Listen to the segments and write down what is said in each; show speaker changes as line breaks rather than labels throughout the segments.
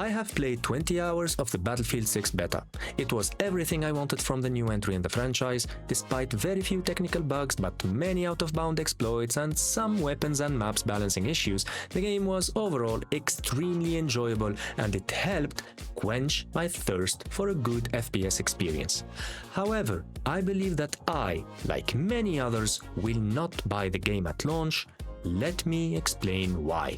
I have played 20 hours of the Battlefield 6 beta. It was everything I wanted from the new entry in the franchise, despite very few technical bugs but many out-of-bound exploits and some weapons and maps balancing issues. The game was overall extremely enjoyable and it helped quench my thirst for a good FPS experience. However, I believe that I, like many others, will not buy the game at launch. Let me explain why.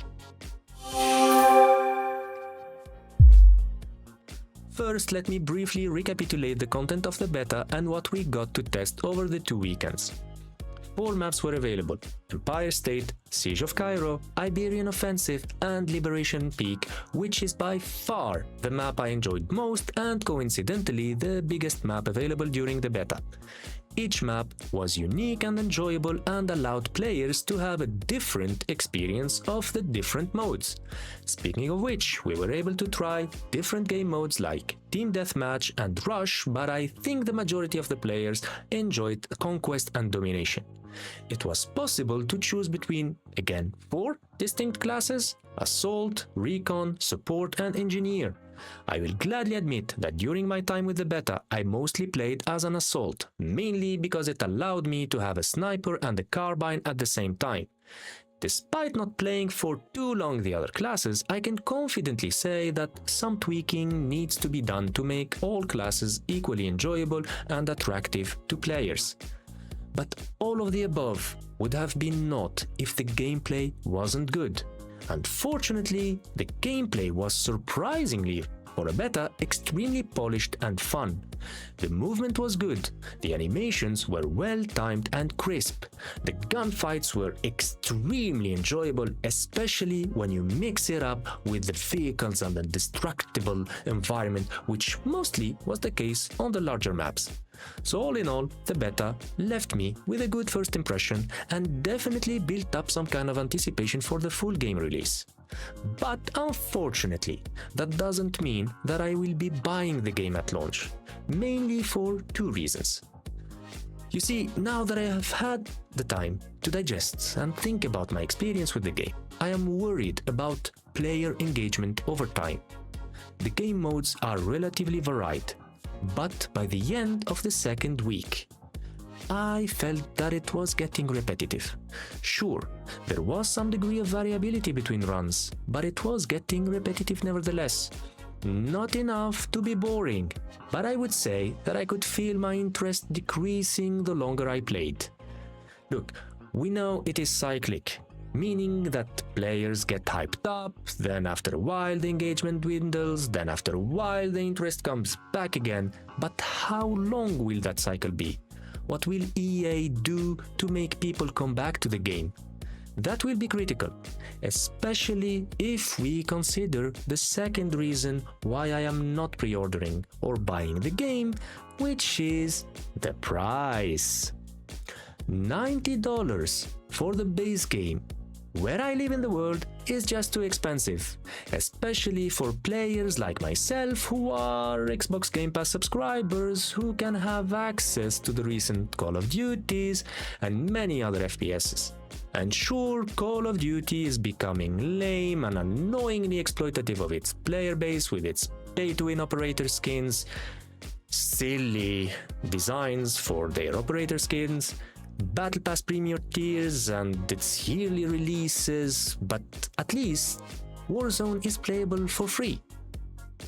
First, let me briefly recapitulate the content of the beta and what we got to test over the 2 weekends. 4 maps were available: Empire State, Siege of Cairo, Iberian Offensive and Liberation Peak, which is by far the map I enjoyed most and coincidentally the biggest map available during the beta. Each map was unique and enjoyable and allowed players to have a different experience of the different modes. Speaking of which, we were able to try different game modes like Team Deathmatch and Rush, but I think the majority of the players enjoyed Conquest and Domination. It was possible to choose between, again, 4 distinct classes: Assault, Recon, Support and Engineer. I will gladly admit that during my time with the beta, I mostly played as an Assault, mainly because it allowed me to have a sniper and a carbine at the same time. Despite not playing for too long the other classes, I can confidently say that some tweaking needs to be done to make all classes equally enjoyable and attractive to players. But all of the above would have been naught if the gameplay wasn't good. Unfortunately, the gameplay was surprisingly, for a beta, extremely polished and fun. The movement was good, the animations were well timed and crisp, the gunfights were extremely enjoyable, especially when you mix it up with the vehicles and the destructible environment, which mostly was the case on the larger maps. So all in all, the beta left me with a good first impression and definitely built up some kind of anticipation for the full game release. But unfortunately, that doesn't mean that I will be buying the game at launch, mainly for 2 reasons. You see, now that I have had the time to digest and think about my experience with the game, I am worried about player engagement over time. The game modes are relatively varied, but by the end of the 2nd week, I felt that it was getting repetitive. Sure, there was some degree of variability between runs, but it was getting repetitive nevertheless. Not enough to be boring, but I would say that I could feel my interest decreasing the longer I played. Look, we know it is cyclic, meaning that players get hyped up, then after a while the engagement dwindles, then after a while the interest comes back again. But how long will that cycle be? What will EA do to make people come back to the game? That will be critical, especially if we consider the second reason why I am not pre-ordering or buying the game, which is the price. $90 for the base game, where I live in the world, is just too expensive, especially for players like myself who are Xbox Game Pass subscribers who can have access to the recent Call of Duties and many other FPSs. And sure, Call of Duty is becoming lame and annoyingly exploitative of its player base with its pay-to-win operator skins, silly designs for their operator skins, Battle Pass Premier tiers and its yearly releases, but at least Warzone is playable for free.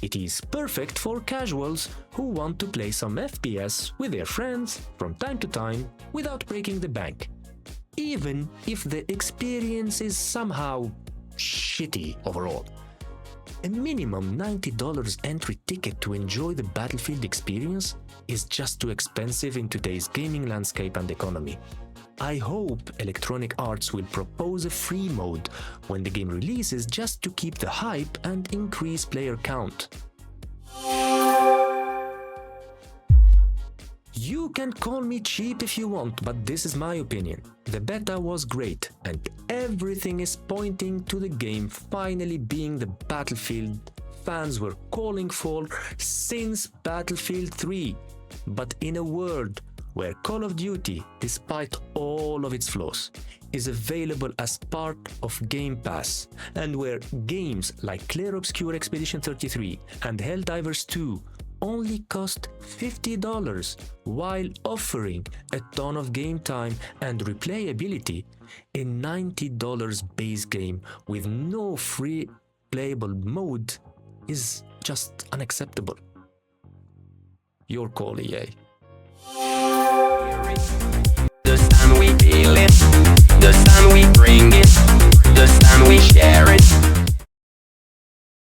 It is perfect for casuals who want to play some FPS with their friends from time to time without breaking the bank, even if the experience is somehow shitty overall. A minimum $90 entry ticket to enjoy the Battlefield experience is just too expensive in today's gaming landscape and economy. I hope Electronic Arts will propose a free mode when the game releases just to keep the hype and increase player count. You can call me cheap if you want, but this is my opinion. The beta was great, and everything is pointing to the game finally being the Battlefield fans were calling for since Battlefield 3. But in a world where Call of Duty, despite all of its flaws, is available as part of Game Pass, and where games like Clair Obscur Expedition 33 and Helldivers 2 only cost $50 while offering a ton of game time and replayability, a $90 base game with no free playable mode is just unacceptable. Your call, EA.